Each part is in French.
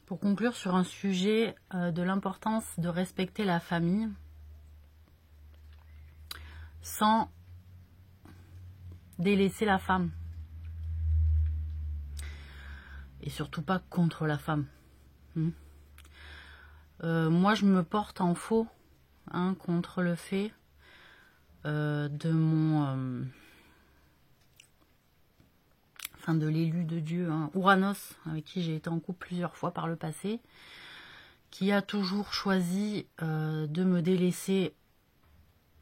Pour conclure sur un sujet de l'importance de respecter la famille sans délaisser la femme. Et surtout pas contre la femme. Moi, je me porte en faux contre le fait de mon... de l'élu de Dieu, Ouranos, avec qui j'ai été en couple plusieurs fois par le passé, qui a toujours choisi de me délaisser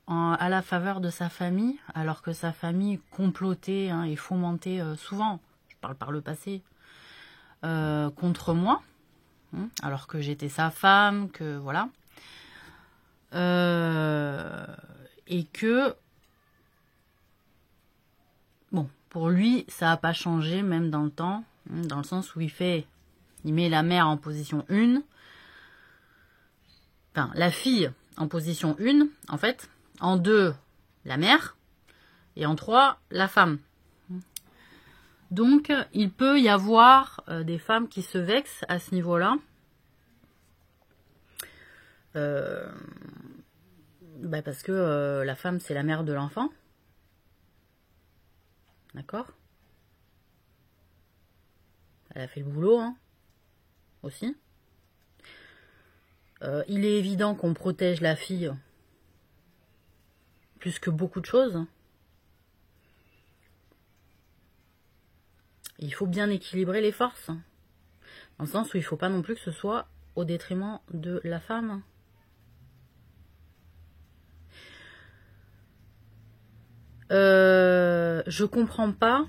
à la faveur de sa famille, alors que sa famille complotait et fomentait souvent, je parle par le passé, contre moi, alors que j'étais sa femme, que voilà. Et que, bon, pour lui, ça n'a pas changé, même dans le temps, dans le sens où il met la mère en position 1, enfin, la fille en position 1, en fait, en 2, la mère, et en 3, la femme. Donc, il peut y avoir des femmes qui se vexent à ce niveau-là. Parce que la femme, c'est la mère de l'enfant. D'accord? Elle a fait le boulot, aussi. Il est évident qu'on protège la fille plus que beaucoup de choses. Il faut bien équilibrer les forces. Dans le sens où il ne faut pas non plus que ce soit au détriment de la femme. Je comprends pas,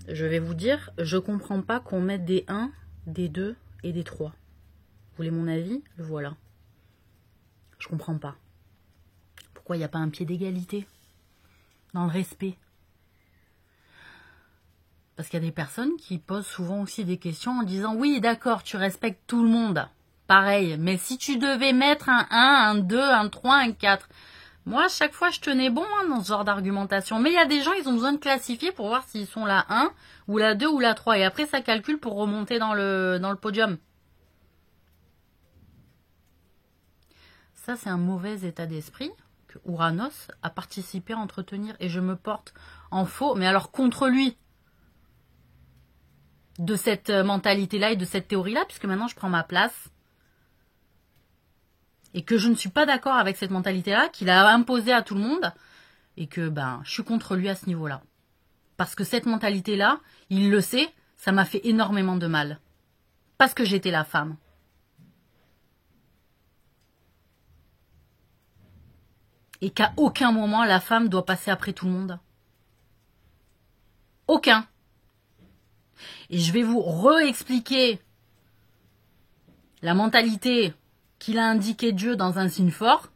je vais vous dire, je comprends pas qu'on mette des 1, des 2 et des 3. Vous voulez mon avis? Le voilà. Je comprends pas. Pourquoi il n'y a pas un pied d'égalité? Dans le respect. Parce qu'il y a des personnes qui posent souvent aussi des questions en disant « Oui, d'accord, tu respectes tout le monde. Pareil, mais si tu devais mettre un 1, un 2, un 3, un 4... » Moi, à chaque fois, je tenais bon dans ce genre d'argumentation. Mais il y a des gens, ils ont besoin de classifier pour voir s'ils sont la 1, ou la 2, ou la 3. Et après, ça calcule pour remonter dans le podium. Ça, c'est un mauvais état d'esprit que Ouranos a participé à entretenir. Et je me porte en faux, mais alors contre lui, de cette mentalité-là et de cette théorie-là, puisque maintenant, je prends ma place. Et que je ne suis pas d'accord avec cette mentalité-là, qu'il a imposée à tout le monde, et que je suis contre lui à ce niveau-là. Parce que cette mentalité-là, il le sait, ça m'a fait énormément de mal. Parce que j'étais la femme. Et qu'à aucun moment, la femme doit passer après tout le monde. Aucun. Et je vais vous réexpliquer la mentalité qu'il a indiqué Dieu dans un signe fort,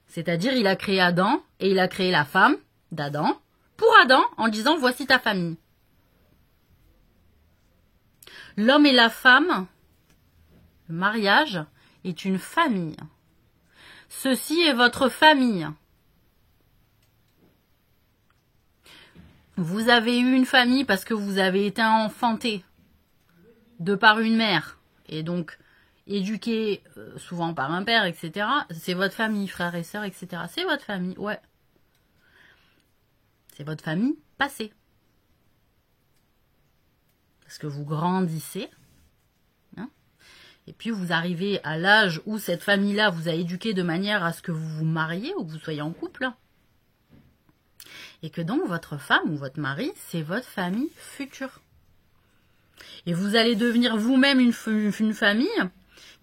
c'est-à-dire il a créé Adam et il a créé la femme d'Adam pour Adam en disant voici ta famille. L'homme et la femme, le mariage est une famille. Ceci est votre famille. Vous avez eu une famille parce que vous avez été enfanté de par une mère et donc éduqué souvent par un père, etc. C'est votre famille, frères et sœurs, etc. C'est votre famille, ouais. C'est votre famille passée. Parce que vous grandissez. Et puis vous arrivez à l'âge où cette famille-là vous a éduqué de manière à ce que vous vous mariez ou que vous soyez en couple. Et que donc votre femme ou votre mari, c'est votre famille future. Et vous allez devenir vous-même une famille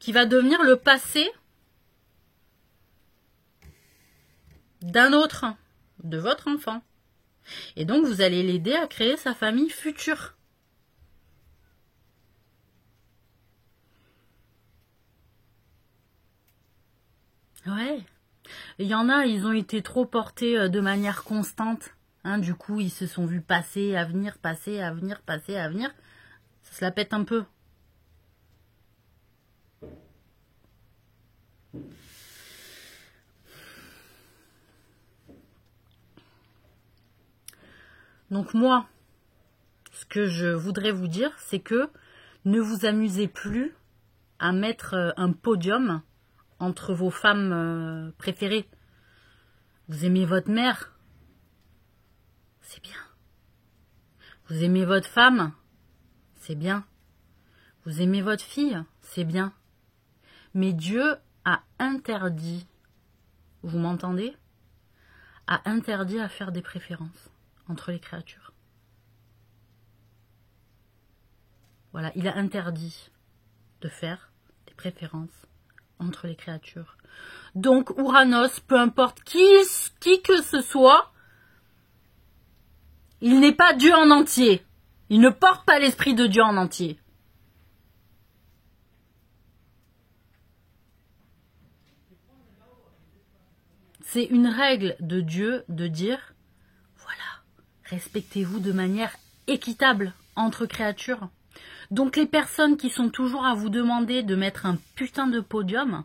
qui va devenir le passé d'un autre, de votre enfant. Et donc, vous allez l'aider à créer sa famille future. Ouais. Il y en a, ils ont été trop portés de manière constante. Du coup, ils se sont vus passer, à venir, passer, à venir, passer, à venir. Ça se la pète un peu. Donc moi, ce que je voudrais vous dire, c'est que ne vous amusez plus à mettre un podium entre vos femmes préférées. Vous aimez votre mère, c'est bien. Vous aimez votre femme, c'est bien. Vous aimez votre fille, c'est bien. Mais Dieu a interdit, vous m'entendez? A interdit à faire des préférences entre les créatures. Voilà, il a interdit de faire des préférences entre les créatures. Donc Ouranos, peu importe qui que ce soit, il n'est pas Dieu en entier. Il ne porte pas l'esprit de Dieu en entier. C'est une règle de Dieu de dire, voilà, respectez-vous de manière équitable entre créatures. Donc les personnes qui sont toujours à vous demander de mettre un putain de podium,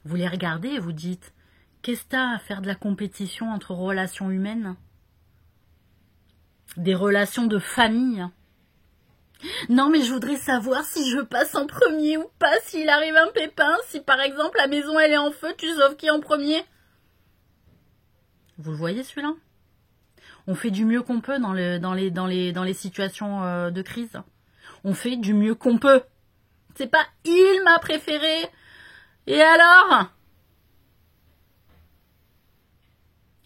vous les regardez et vous dites, qu'est-ce que t'as à faire de la compétition entre relations humaines? Des relations de famille? Non mais je voudrais savoir si je passe en premier ou pas, s'il arrive un pépin, si par exemple la maison elle est en feu, tu sauves qui en premier? Vous le voyez celui-là? On fait du mieux qu'on peut dans les situations de crise. On fait du mieux qu'on peut. C'est pas il m'a préféré. Et alors?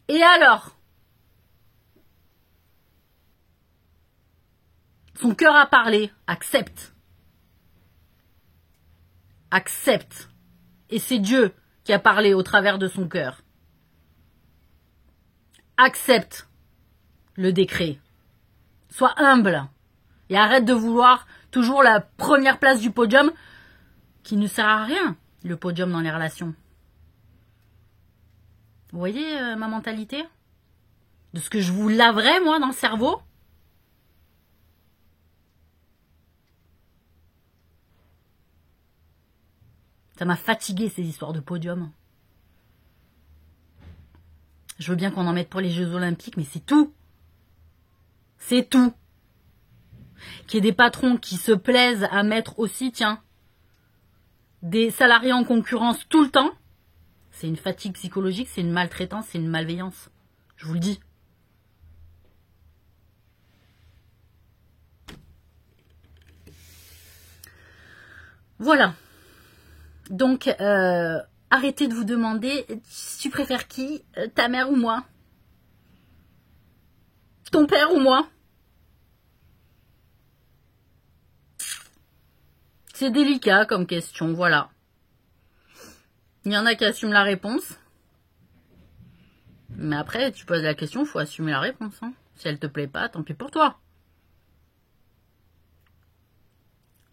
Et alors? Son cœur a parlé. Accepte. Accepte. Et c'est Dieu qui a parlé au travers de son cœur. Accepte le décret. Sois humble. Et arrête de vouloir toujours la première place du podium qui ne sert à rien, le podium dans les relations. Vous voyez ma mentalité? De ce que je vous laverais, moi, dans le cerveau? Ça m'a fatigué, ces histoires de podium. Je veux bien qu'on en mette pour les Jeux Olympiques, mais c'est tout. C'est tout. Qu'il y ait des patrons qui se plaisent à mettre aussi, tiens, des salariés en concurrence tout le temps, c'est une fatigue psychologique, c'est une maltraitance, c'est une malveillance. Je vous le dis. Voilà. Donc, arrêtez de vous demander, tu préfères qui, ta mère ou moi? Ton père ou moi? C'est délicat comme question, voilà. Il y en a qui assument la réponse. Mais après, tu poses la question, il faut assumer la réponse. Hein. Si elle te plaît pas, tant pis pour toi.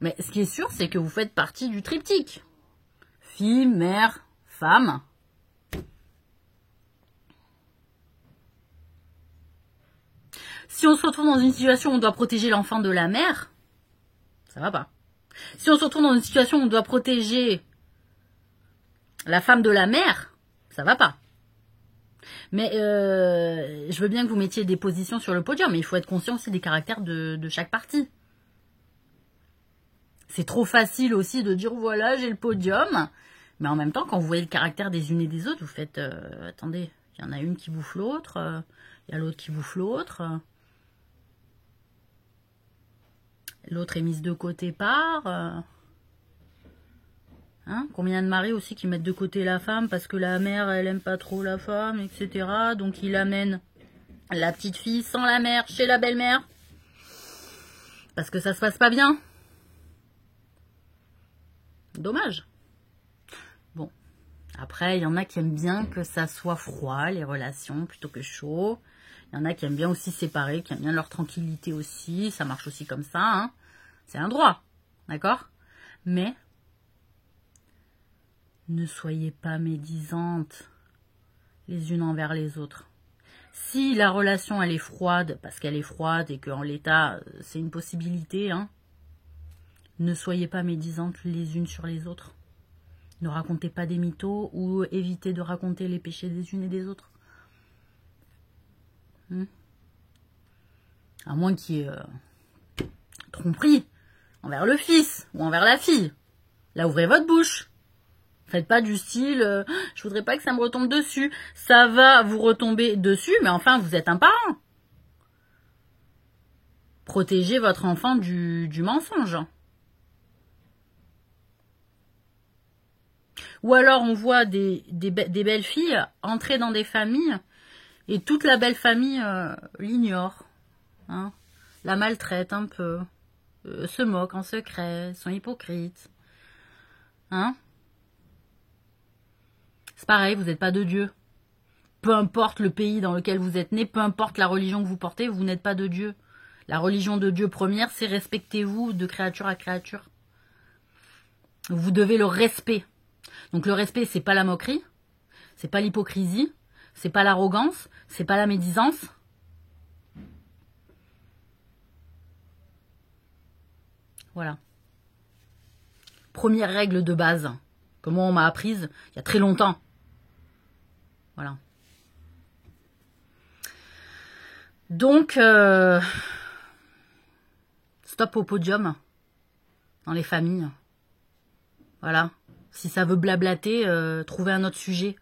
Mais ce qui est sûr, c'est que vous faites partie du triptyque. Fille, mère, femme. Si on se retrouve dans une situation où on doit protéger l'enfant de la mère, ça va pas. Si on se retrouve dans une situation où on doit protéger la femme de la mère, ça va pas. Mais je veux bien que vous mettiez des positions sur le podium, mais il faut être conscient aussi des caractères de chaque partie. C'est trop facile aussi de dire voilà, j'ai le podium. Mais en même temps, quand vous voyez le caractère des unes et des autres, vous faites attendez, il y en a une qui bouffe l'autre, il y a l'autre qui bouffe l'autre. L'autre est mise de côté par. Hein, combien de maris aussi qui mettent de côté la femme parce que la mère, elle aime pas trop la femme, etc. Donc il amène la petite fille sans la mère chez la belle-mère. Parce que ça se passe pas bien. Dommage. Bon. Après, il y en a qui aiment bien que ça soit froid, les relations, plutôt que chaud. Il y en a qui aiment bien aussi séparer, qui aiment bien leur tranquillité aussi. Ça marche aussi comme ça. Hein. C'est un droit. D'accord? Mais ne soyez pas médisantes les unes envers les autres. Si la relation elle est froide, parce qu'elle est froide et qu'en l'état c'est une possibilité, hein, ne soyez pas médisantes les unes sur les autres. Ne racontez pas des mythos ou évitez de raconter les péchés des unes et des autres. À moins qu'il y ait tromperie envers le fils ou envers la fille. Là, ouvrez votre bouche. Faites pas du style, je voudrais pas que ça me retombe dessus. Ça va vous retomber dessus, mais enfin, vous êtes un parent. Protégez votre enfant du mensonge. Ou alors, on voit des belles filles entrer dans des familles et toute la belle famille l'ignore. Hein, la maltraite un peu, se moque en secret, sont hypocrites. Hein? C'est pareil, vous n'êtes pas de Dieu. Peu importe le pays dans lequel vous êtes né, peu importe la religion que vous portez, vous n'êtes pas de Dieu. La religion de Dieu première, c'est respectez-vous de créature à créature. Vous devez le respect. Donc le respect, c'est pas la moquerie, c'est pas l'hypocrisie, c'est pas l'arrogance, c'est pas la médisance. Voilà. Première règle de base que moi on m'a apprise il y a très longtemps. Voilà. Donc, stop au podium dans les familles. Voilà. Si ça veut blablater, trouvez un autre sujet.